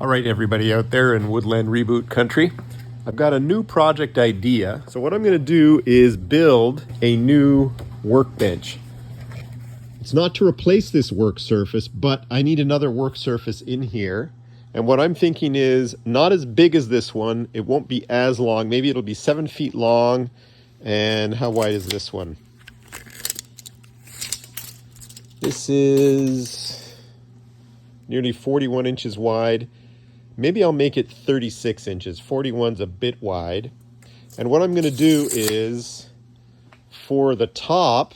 All right, everybody out there in Woodland Reboot Country, I've got a new project idea. So what I'm going to do is build a new workbench. It's not to replace this work surface, but I need another work surface in here. And what I'm thinking is not as big as this one. It won't be as long. Maybe it'll be 7 feet long. And how wide is this one? This is nearly 41 inches wide. Maybe I'll make it 36 inches. 41's a bit wide. And what I'm going to do is, for the top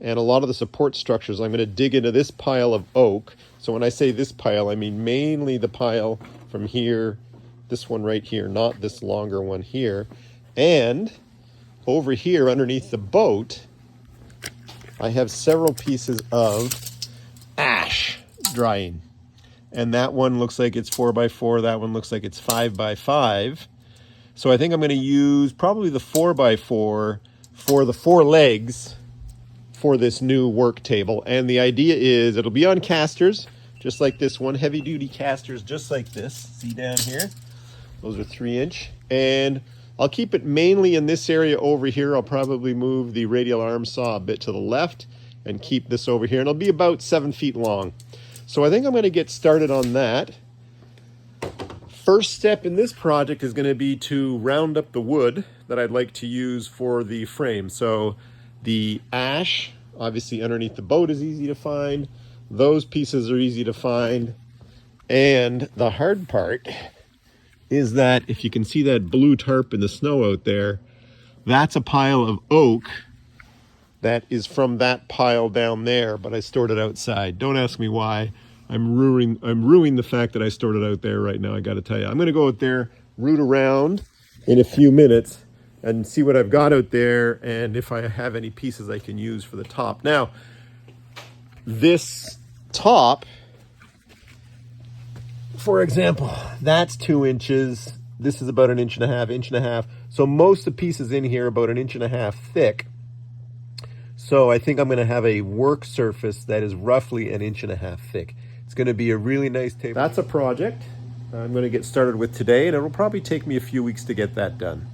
and a lot of the support structures, I'm going to dig into this pile of oak. So when I say this pile, I mean mainly the pile from here, this one right here, not this longer one here. And over here underneath the boat, I have several pieces of ash drying. And that one looks like it's 4x4. That one looks like it's 5x5. So I think I'm going to use probably the 4x4 for the 4 legs for this new work table. And the idea is it'll be on casters, just like this one, heavy duty casters, just like this. See down here? Those are 3-inch. And I'll keep it mainly in this area over here. I'll probably move the radial arm saw a bit to the left and keep this over here. And it'll be about 7 feet long. So I think I'm going to get started on that. First step in this project is going to be to round up the wood that I'd like to use for the frame. So the ash, obviously underneath the boat, is easy to find. Those pieces are easy to find. And the hard part is that if you can see that blue tarp in the snow out there, that's a pile of oak that is from that pile down there, but I stored it outside. Don't ask me why. I'm ruining the fact that I stored it out there right now, I gotta tell you. I'm gonna go out there, root around in a few minutes and see what I've got out there and if I have any pieces I can use for the top. Now, this top, for example, that's 2 inches. This is about 1.5 inches. So most of the pieces in here are about 1.5 inches thick. So I think I'm going to have a work surface that is roughly 1.5 inches thick. It's going to be a really nice table. That's a project I'm going to get started with today, and it'll probably take me a few weeks to get that done.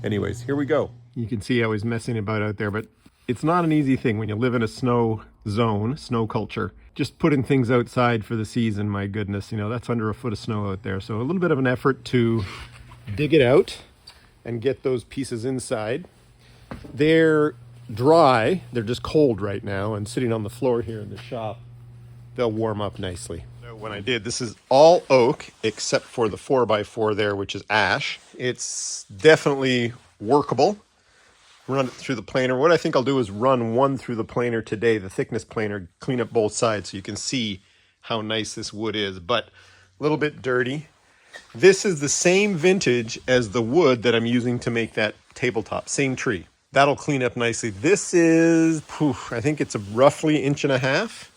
Anyways, here we go. You can see I was messing about out there, but it's not an easy thing when you live in a snow zone, snow culture. Just putting things outside for the season, my goodness, you know, that's under a foot of snow out there. So a little bit of an effort to dig it out and get those pieces inside. They're dry, they're just cold right now and sitting on the floor here in the shop. They'll warm up nicely. So when I did, this is all oak except for the 4x4 there, which is ash. It's definitely workable. Run it through the planer. What I think I'll do is run one through the planer today, the thickness planer, clean up both sides so you can see how nice this wood is, but a little bit dirty. This is the same vintage as the wood that I'm using to make that tabletop, same tree. That'll clean up nicely. This is, I think it's a roughly 1.5 inches.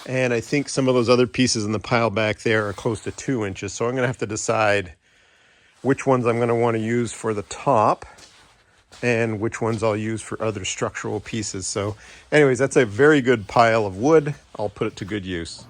And I think some of those other pieces in the pile back there are close to 2 inches. So I'm going to have to decide which ones I'm going to want to use for the top and which ones I'll use for other structural pieces. So anyways, that's a very good pile of wood. I'll put it to good use.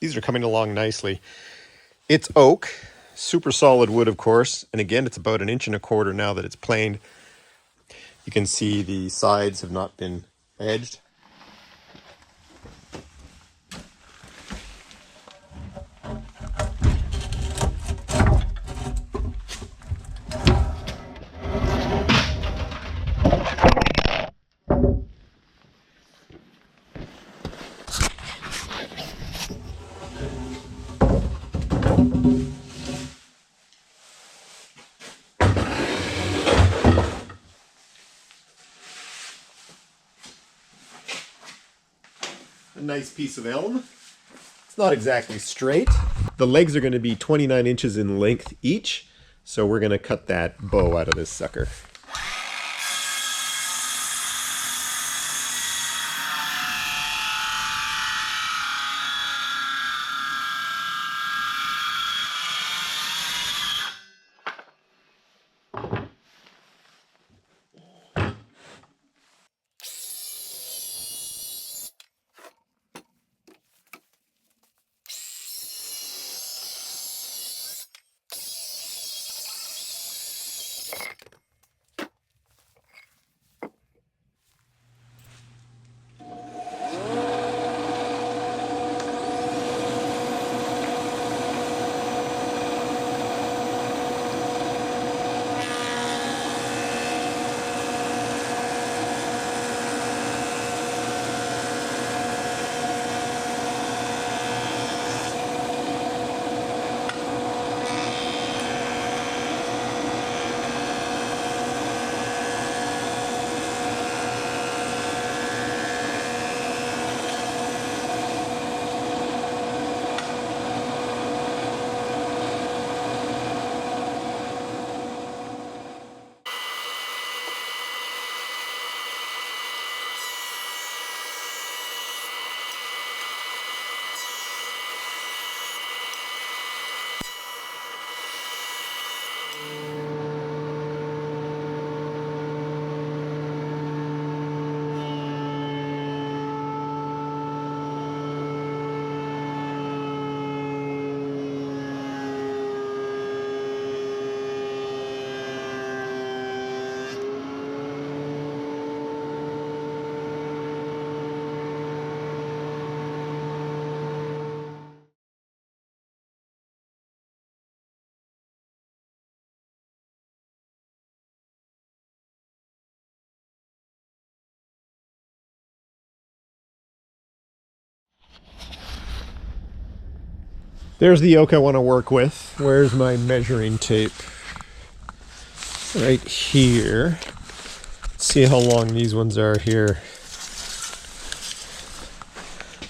These are coming along nicely. It's oak, super solid wood, of course. And again, it's about 1.25 inches now that it's planed. You can see the sides have not been edged. A nice piece of elm. It's not exactly straight. The legs are going to be 29 inches in length each, so we're going to cut that bow out of this sucker. There's the oak I want to work with. Where's my measuring tape? Right here. Let's see how long these ones are here.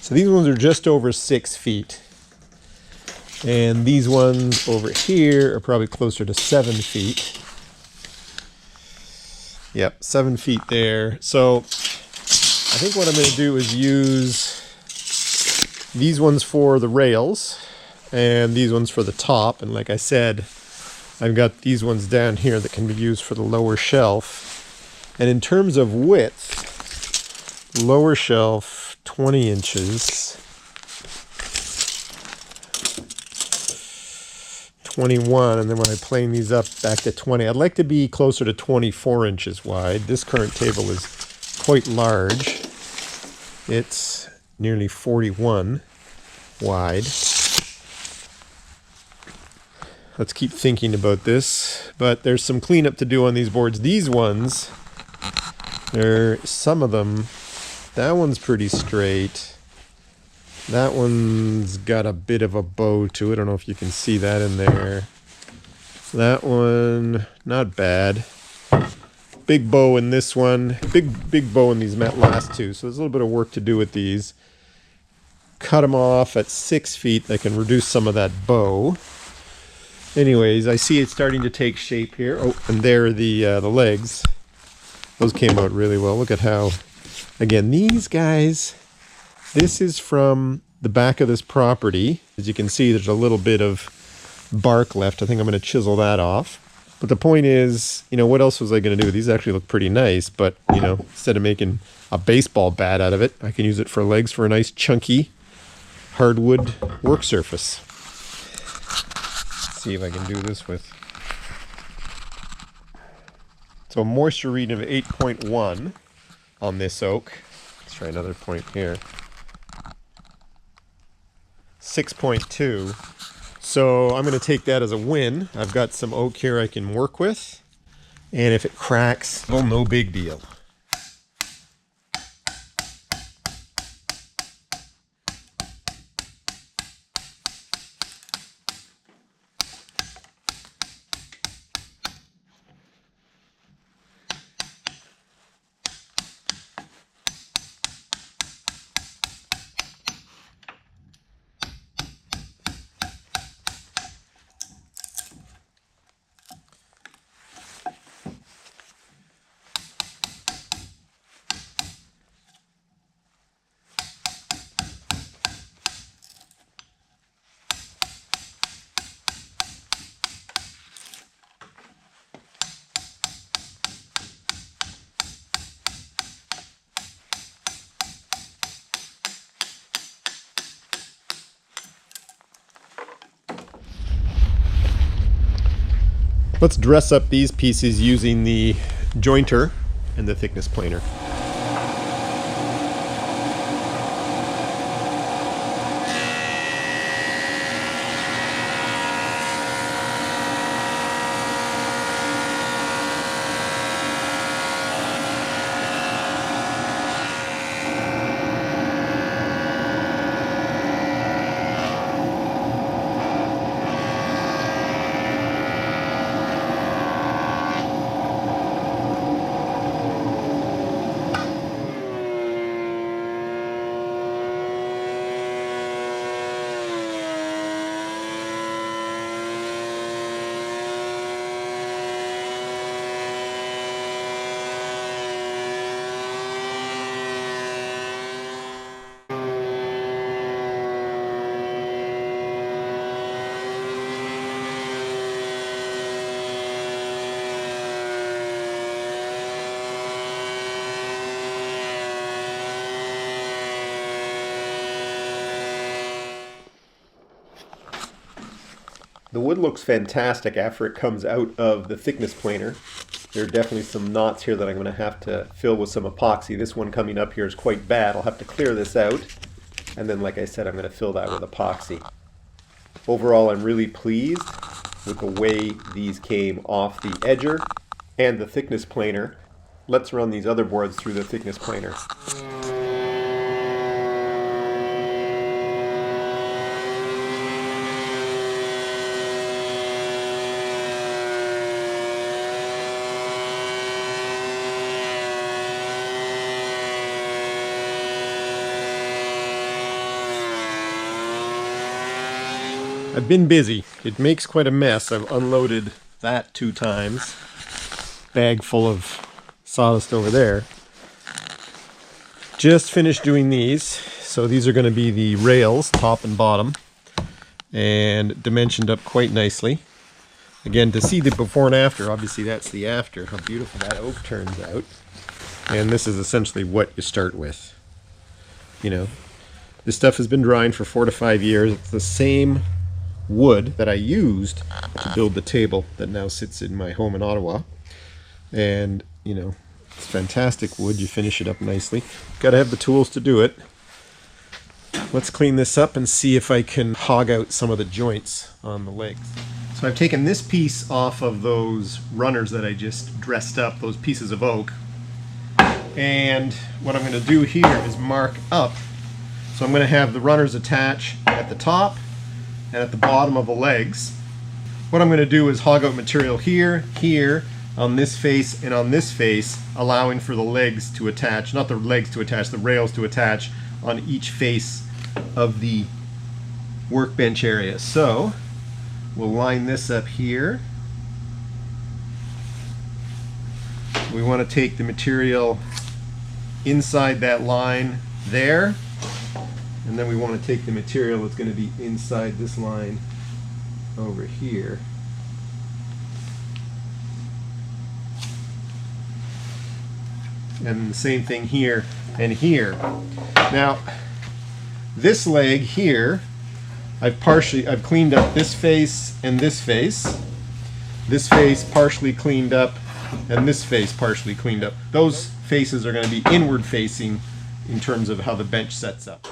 So these ones are just over 6 feet. And these ones over here are probably closer to 7 feet. Yep, 7 feet there. So I think what I'm going to do is use these ones for the rails and these ones for the top. And like I said, I've got these ones down here that can be used for the lower shelf. And in terms of width, lower shelf 20 inches, 21, and then when I plane these up back to 20, I'd like to be closer to 24 inches wide. This current table is quite large. It's nearly 41 wide. Let's keep thinking about this, but there's some cleanup to do on these boards. These ones, some of them, that one's pretty straight. That one's got a bit of a bow to it. I don't know if you can see that in there. That one, not bad. Big bow in this one. Big bow in these last two. So there's a little bit of work to do with these. Cut them off at 6 feet. They can reduce some of that bow. Anyways, I see it starting to take shape here. Oh, and there are the legs. Those came out really well. Look at how, again, these guys, this is from the back of this property. As you can see, there's a little bit of bark left. I think I'm going to chisel that off. But the point is, you know, what else was I going to do? These actually look pretty nice, but, you know, instead of making a baseball bat out of it, I can use it for legs for a nice chunky hardwood work surface. Let's see if I can do this with. So a moisture reading of 8.1 on this oak. Let's try another point here. 6.2. So I'm going to take that as a win. I've got some oak here I can work with. And if it cracks, well, no big deal. Let's dress up these pieces using the jointer and the thickness planer. The wood looks fantastic after it comes out of the thickness planer. There are definitely some knots here that I'm going to have to fill with some epoxy. This one coming up here is quite bad. I'll have to clear this out. And then, like I said, I'm going to fill that with epoxy. Overall, I'm really pleased with the way these came off the edger and the thickness planer. Let's run these other boards through the thickness planer. I've been busy. It makes quite a mess. I've unloaded that 2 times. Bag full of sawdust over there. Just finished doing these. So these are going to be the rails, top and bottom. And dimensioned up quite nicely. Again, to see the before and after, obviously that's the after, how beautiful that oak turns out. And this is essentially what you start with. You know, this stuff has been drying for 4 to 5 years. It's the same wood that I used to build the table that now sits in my home in Ottawa. And, you know, it's fantastic wood. You finish it up nicely. Got to have the tools to do it. Let's clean this up and see if I can hog out some of the joints on the legs. So I've taken this piece off of those runners that I just dressed up, those pieces of oak. And what I'm going to do here is mark up. So I'm going to have the runners attach at the top and at the bottom of the legs. What I'm going to do is hog out material here, here, on this face, and on this face, allowing for the legs to attach, not the legs to attach, the rails to attach on each face of the workbench area. So we'll line this up here. We want to take the material inside that line there. And then we want to take the material that's going to be inside this line over here. And the same thing here and here. Now, This leg here, I've cleaned up this face and this face. This face partially cleaned up, and this face partially cleaned up. Those faces are going to be inward facing in terms of how the bench sets up.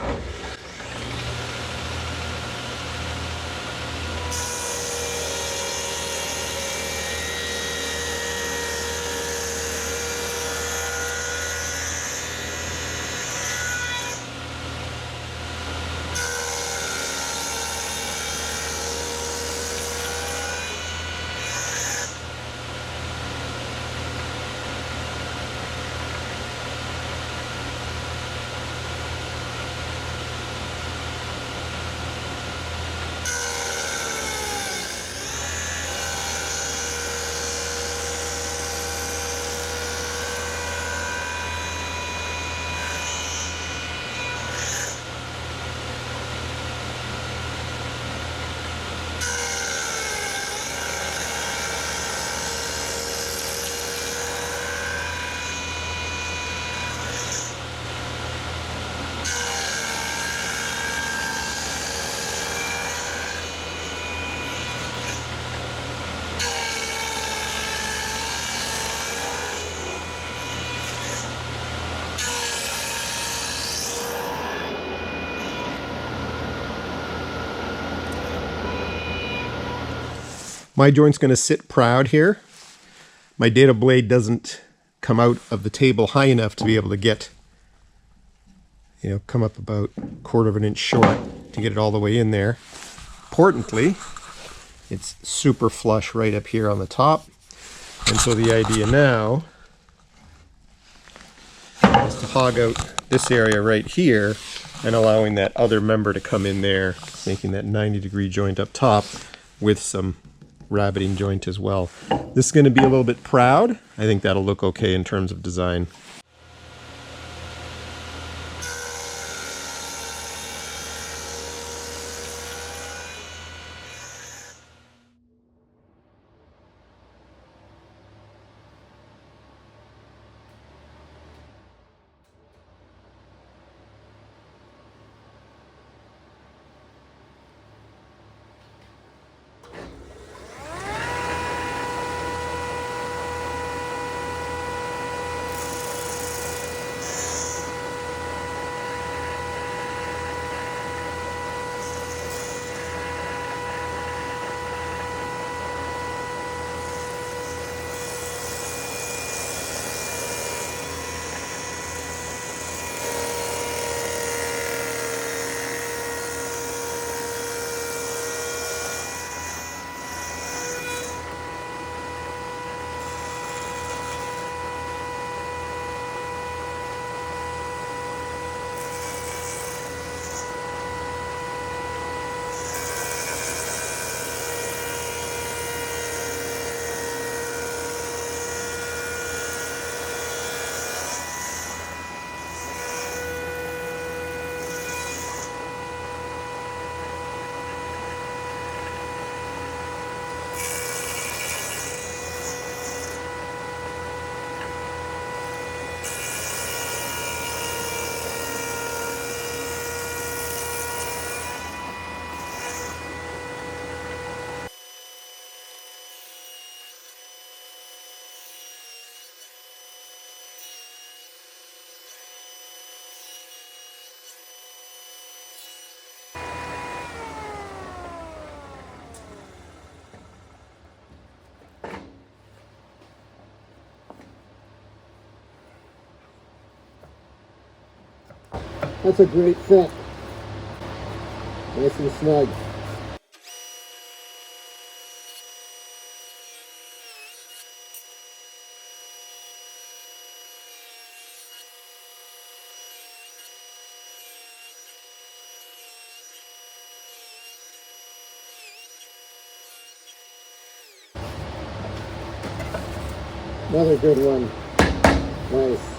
My joint's going to sit proud here. My dado blade doesn't come out of the table high enough to be able to get, come up about 1/4 of an inch short to get it all the way in there. Importantly, it's super flush right up here on the top. And so the idea now is to hog out this area right here and allowing that other member to come in there, making that 90-degree joint up top with some rabbeting joint as well. This is going to be a little bit proud. I think that'll look okay in terms of design. That's a great fit. Nice and snug. Another good one. Nice.